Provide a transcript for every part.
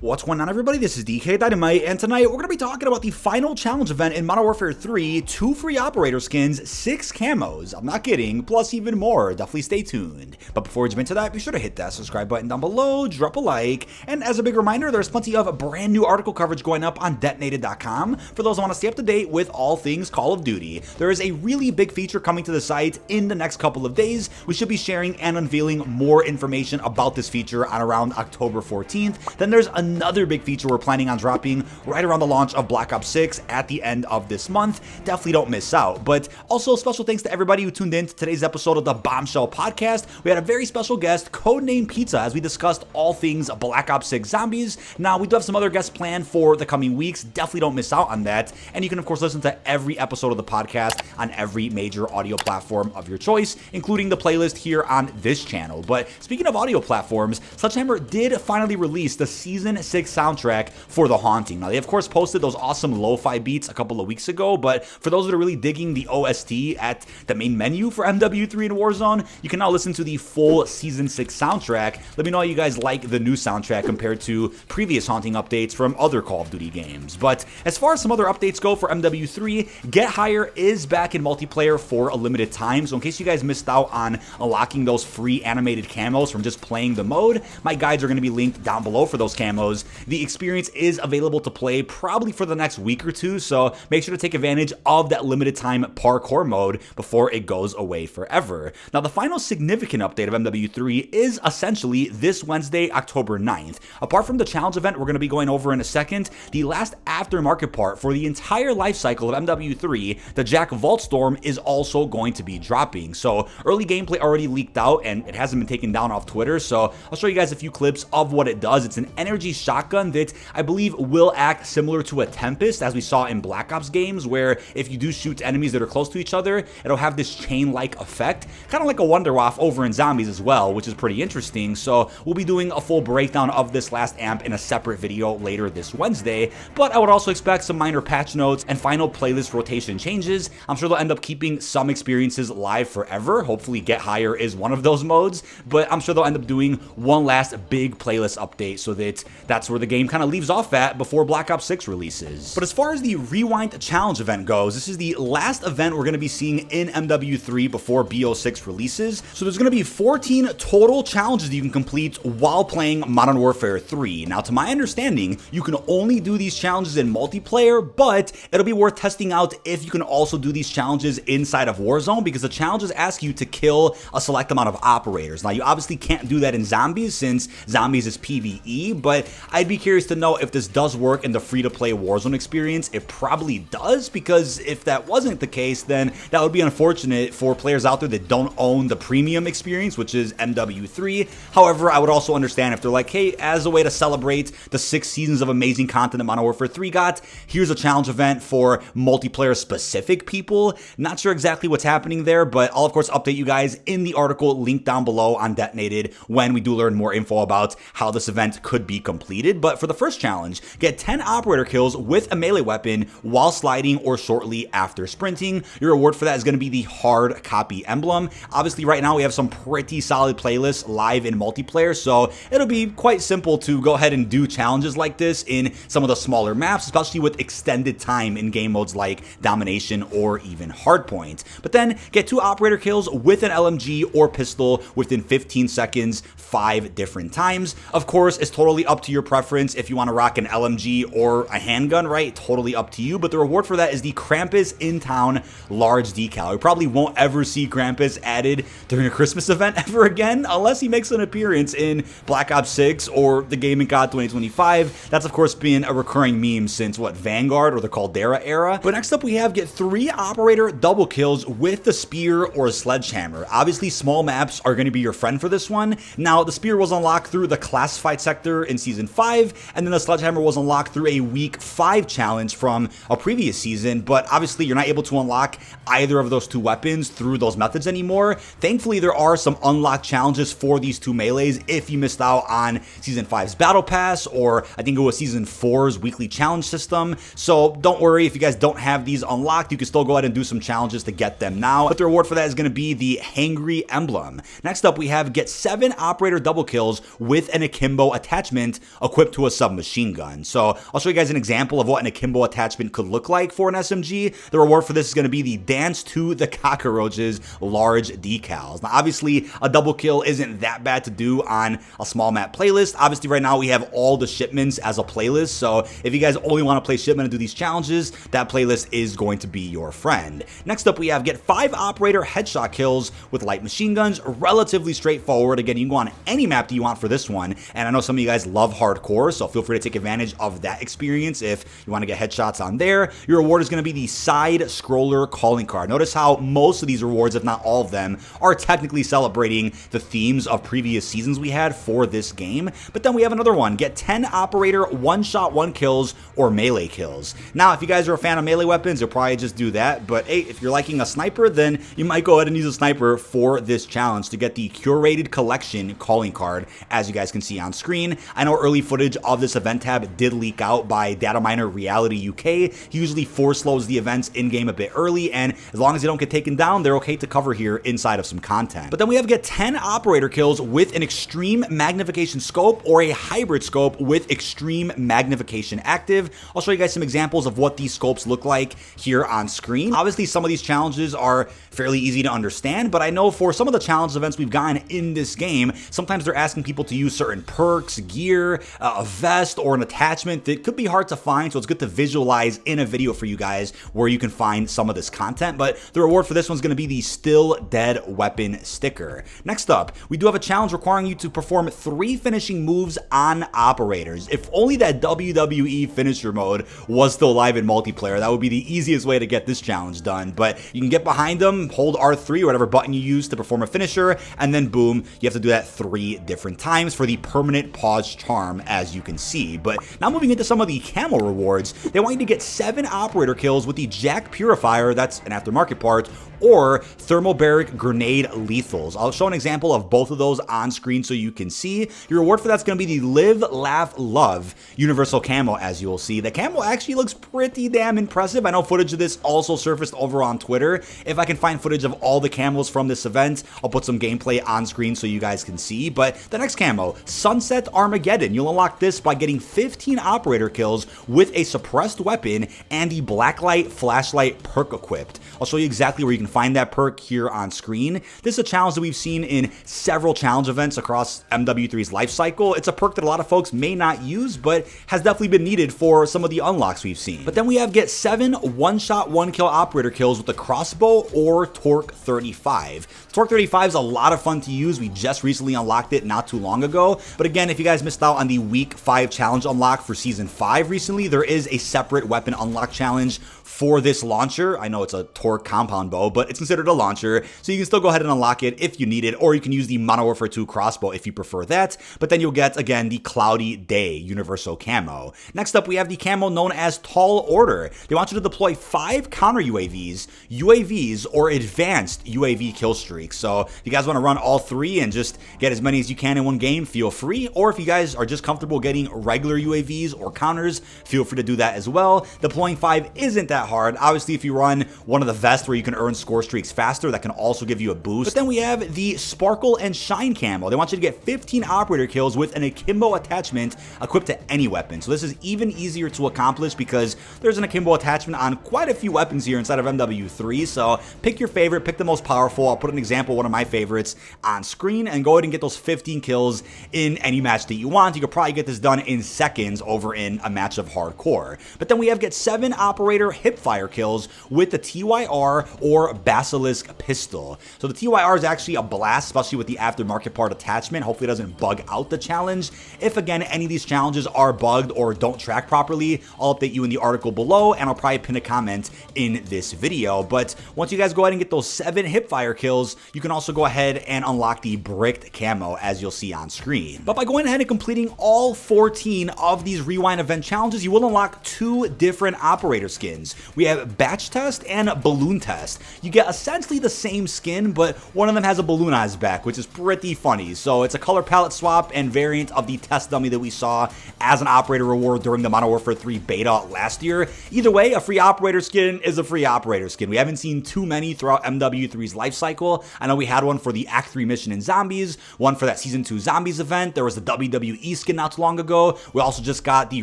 What's going on, everybody? This is dkdynamite, and tonight we're going to be talking about the final challenge event in Modern Warfare 3, 2 free operator skins, 6 camos, I'm not kidding, plus even more. Definitely stay tuned. But before we jump into that, be sure to hit that subscribe button down below, drop a like, and as a big reminder, there's plenty of brand new article coverage going up on detonated.com for those who want to stay up to date with all things Call of Duty. There is a really big feature coming to the site in the next couple of days. We should be sharing and unveiling more information about this feature on around October 14th. Then there's another big feature we're planning on dropping right around the launch of Black Ops 6 at the end of this month. Definitely don't miss out. But also special thanks to everybody who tuned in to today's episode of the Bombshell Podcast. We had a very special guest, Codename Pizza, as we discussed all things Black Ops 6 Zombies. Now, we do have some other guests planned for the coming weeks. Definitely don't miss out on that. And you can, of course, listen to every episode of the podcast on every major audio platform of your choice, including the playlist here on this channel. But speaking of audio platforms, Sledgehammer did finally release the Season 6 soundtrack for The Haunting. Now, they of course posted those awesome lo-fi beats a couple of weeks ago, but for those that are really digging the OST at the main menu for MW3 and Warzone, you can now listen to the full Season 6 soundtrack. Let me know how you guys like the new soundtrack compared to previous Haunting updates from other Call of Duty games. But as far as some other updates go for MW3, Get Higher is back in multiplayer for a limited time, so in case you guys missed out on unlocking those free animated camos from just playing the mode, my guides are going to be linked down below for those camos. The experience is available to play probably for the next week or two, so make sure to take advantage of that limited time parkour mode before it goes away forever. Now, the final significant update of MW3 is essentially this Wednesday, October 9th. Apart from the challenge event we're going to be going over in a second, the last aftermarket part for the entire life cycle of MW3, the Jack Vaultstorm, is also going to be dropping. So early gameplay already leaked out and it hasn't been taken down off Twitter, so I'll show you guys a few clips of what it does. It's an energy shotgun that I believe will act similar to a Tempest, as we saw in Black Ops games, where if you do shoot enemies that are close to each other, it'll have this chain-like effect, kind of like a Wunderwaffe over in Zombies as well, which is pretty interesting. So we'll be doing a full breakdown of this last amp in a separate video later this Wednesday, but I would also expect some minor patch notes and final playlist rotation changes. I'm sure they'll end up keeping some experiences live forever. Hopefully Get Higher is one of those modes, but I'm sure they'll end up doing one last big playlist update so that that's where the game kind of leaves off at before Black Ops 6 releases. But as far as the Rewind Challenge event goes, this is the last event we're going to be seeing in MW3 before BO6 releases. So there's going to be 14 total challenges that you can complete while playing Modern Warfare 3. Now, to my understanding, you can only do these challenges in multiplayer, but it'll be worth testing out if you can also do these challenges inside of Warzone, because the challenges ask you to kill a select amount of operators. Now, you obviously can't do that in Zombies since Zombies is PvE, but I'd be curious to know if this does work in the free-to-play Warzone experience. It probably does, because if that wasn't the case, then that would be unfortunate for players out there that don't own the premium experience, which is MW3. However, I would also understand if they're like, hey, as a way to celebrate the 6 seasons of amazing content that Modern Warfare 3 got, here's a challenge event for multiplayer-specific people. Not sure exactly what's happening there, but I'll, of course, update you guys in the article linked down below on Detonated when we do learn more info about how this event could be completed. But for the first challenge, get 10 operator kills with a melee weapon while sliding or shortly after sprinting. Your reward for that is going to be the hard copy emblem. Obviously, right now we have some pretty solid playlists live in multiplayer, so it'll be quite simple to go ahead and do challenges like this in some of the smaller maps, especially with extended time in game modes like Domination or even Hardpoint. But then get 2 operator kills with an LMG or pistol within 15 seconds, 5 different times. Of course, it's totally up to your preference if you want to rock an LMG or a handgun, right? Totally up to you, but the reward for that is the Krampus in Town large decal. We probably won't ever see Krampus added during a Christmas event ever again, unless he makes an appearance in Black Ops 6 or the Gaming COD 2025. That's, of course, been a recurring meme since, what, Vanguard or the Caldera era. But next up, we have get 3 operator double kills with the Spear or Sledgehammer. Obviously, small maps are going to be your friend for this one. Now, the Spear was unlocked through the classified sector in Season 5, and then the Sledgehammer was unlocked through a Week 5 challenge from a previous season, but obviously you're not able to unlock either of those 2 weapons through those methods anymore. Thankfully, there are some unlocked challenges for these 2 melees if you missed out on Season 5's Battle Pass, or I think it was Season 4's weekly challenge system. So don't worry if you guys don't have these unlocked, you can still go ahead and do some challenges to get them now, but the reward for that is going to be the Hangry emblem. Next up, we have get 7 operator double kills with an Akimbo attachment equipped to a submachine gun. So I'll show you guys an example of what an Akimbo attachment could look like for an SMG. The reward for this is going to be the Dance to the Cockroaches large decals. Now obviously a double kill isn't that bad to do on a small map playlist. Obviously right now we have all the shipments as a playlist, so if you guys only want to play shipment and do these challenges, that playlist is going to be your friend. Next up we have get 5 operator headshot kills with light machine guns. Relatively straightforward. Again, you can go on any map that you want for this one, and I know some of you guys love hardcore, so feel free to take advantage of that experience if you want to get headshots on there. Your reward is going to be the side scroller calling card. Notice how most of these rewards, if not all of them, are technically celebrating the themes of previous seasons we had for this game. But then we have another one, get 10 operator one-shot one kills or melee kills. Now if you guys are a fan of melee weapons, you'll probably just do that, but hey, if you're liking a sniper, then you might go ahead and use a sniper for this challenge to get the curated collection calling card, as you guys can see on screen. I know early footage of this event tab did leak out by data miner Reality UK. He usually force slows the events in-game a bit early, and as long as they don't get taken down, they're okay to cover here inside of some content. But then we have get 10 operator kills with an extreme magnification scope or a hybrid scope with extreme magnification active. I'll show you guys some examples of what these scopes look like here on screen. Obviously some of these challenges are fairly easy to understand, but I know for some of the challenge events we've gotten in this game, sometimes they're asking people to use certain perks, gear, a vest, or an attachment that could be hard to find, so it's good to visualize in a video for you guys where you can find some of this content. But the reward for this one's going to be the Still Dead weapon sticker. Next up, we do have a challenge requiring you to perform 3 finishing moves on operators. If only that WWE finisher mode was still live in multiplayer, that would be the easiest way to get this challenge done. But you can get behind them, hold R3 or whatever button you use to perform a finisher, and then boom, you have to do that 3 different times for the permanent pause charm, as you can see. But now moving into some of the camo rewards, they want you to get 7 operator kills with the Jack Purifier, that's an aftermarket part, or thermobaric grenade lethals. I'll show an example of both of those on screen so you can see. Your reward for that's going to be the Live, Laugh, Love universal camo, as you will see. The camo actually looks pretty damn impressive. I know footage of this also surfaced over on Twitter. If I can find footage of all the camos from this event, I'll put some gameplay on screen so you guys can see. But the next camo, Sunset Armageddon. You'll unlock this by getting 15 operator kills with a suppressed weapon and the Blacklight flashlight perk equipped. I'll show you exactly where you can find that perk here on screen. This is a challenge that we've seen in several challenge events across MW3's life cycle. It's a perk that a lot of folks may not use, but has definitely been needed for some of the unlocks we've seen. But then we have get 7 one-shot one-kill operator kills with the Crossbow or Torque 35. Torque 35 is a lot of fun to use. We just recently unlocked it not too long ago. But again, if you guys missed out on the week 5 challenge unlock for season 5 recently, there is a separate weapon unlock challenge for this launcher. I know it's a Torque compound bow, but it's considered a launcher, so you can still go ahead and unlock it if you need it, or you can use the Modern Warfare 2 crossbow if you prefer that. But then you'll get, again, the Cloudy Day universal camo. Next up, we have the camo known as Tall Order. They want you to deploy 5 counter UAVs, or advanced UAV kill streaks. So if you guys want to run all 3 and just get as many as you can in one game, feel free. Or if you guys are just comfortable getting regular UAVs or counters, feel free to do that as well. Deploying 5 isn't that hard. Obviously, if you run one of the vests where you can earn score streaks faster, that can also give you a boost. But then we have the Sparkle and Shine camo. They want you to get 15 operator kills with an Akimbo attachment equipped to any weapon. So this is even easier to accomplish because there's an Akimbo attachment on quite a few weapons here inside of MW3. So pick your favorite, pick the most powerful. I'll put an example of one of my favorites on screen and go ahead and get those 15 kills in any match that you want. You could probably get this done in seconds over in a match of hardcore. But then we have get 7 operator Hipfire kills with the TYR or Basilisk pistol. So the TYR is actually a blast, especially with the aftermarket part attachment. Hopefully it doesn't bug out the challenge. If again any of these challenges are bugged or don't track properly, I'll update you in the article below, and I'll probably pin a comment in this video. But once you guys go ahead and get those 7 Hipfire kills, you can also go ahead and unlock the bricked camo, as you'll see on screen. But by going ahead and completing all 14 of these Rewind event challenges, you will unlock 2 different operator skins. We have Batch Test and Balloon Test. you get essentially the same skin, but one of them has a balloon on his back, which is pretty funny. So it's a color palette swap and variant of the test dummy that we saw as an operator reward during the Modern Warfare 3 beta last year. Either way, a free operator skin is a free operator skin. We haven't seen too many throughout MW3's life cycle. I know we had one for the Act 3 mission in Zombies, one for that Season 2 Zombies event. There was the WWE skin not too long ago. We also just got the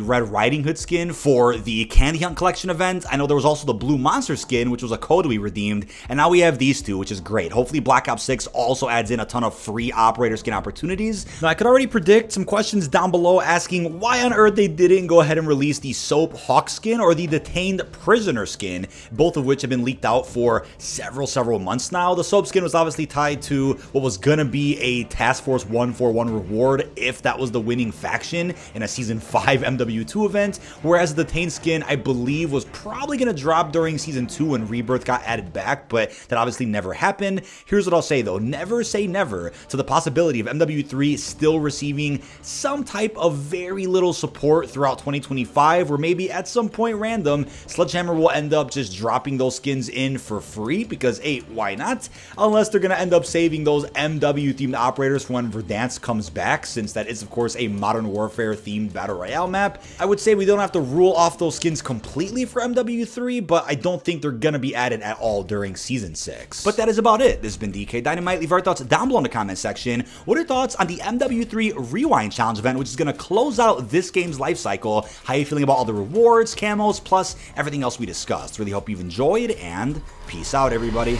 Red Riding Hood skin for the Candy Hunt Collection event. I know there was also the Blue Monster skin, which was a code we redeemed, and now we have these two, which is great. Hopefully Black Ops 6 also adds in a ton of free operator skin opportunities. Now, I could already predict some questions down below asking why on earth they didn't go ahead and release the Soap Hawk skin or the Detained Prisoner skin, both of which have been leaked out for several months now. The Soap skin was obviously tied to what was gonna be a Task Force 141 reward if that was the winning faction in a Season 5 MW2 event, whereas the Detained skin, I believe, was probably gonna drop during Season 2 when Rebirth got added back, but that obviously never happened. Here's what I'll say though, never say never to the possibility of MW3 still receiving some type of very little support throughout 2025, or maybe at some point random, Sledgehammer will end up just dropping those skins in for free because, hey, why not? Unless they're gonna end up saving those MW themed operators for when Verdansk comes back, since that is of course a Modern Warfare themed Battle Royale map. I would say we don't have to rule off those skins completely for MW3, but I don't think they're gonna be added at all during Season 6. But that is about it. This has been dkdynamite. Leave our thoughts down below in the comment section. What are your thoughts on the MW3 Rewind Challenge event, which is gonna close out this game's life cycle? How are you feeling about all the rewards, camos, plus everything else we discussed? Really hope you've enjoyed, and peace out, everybody.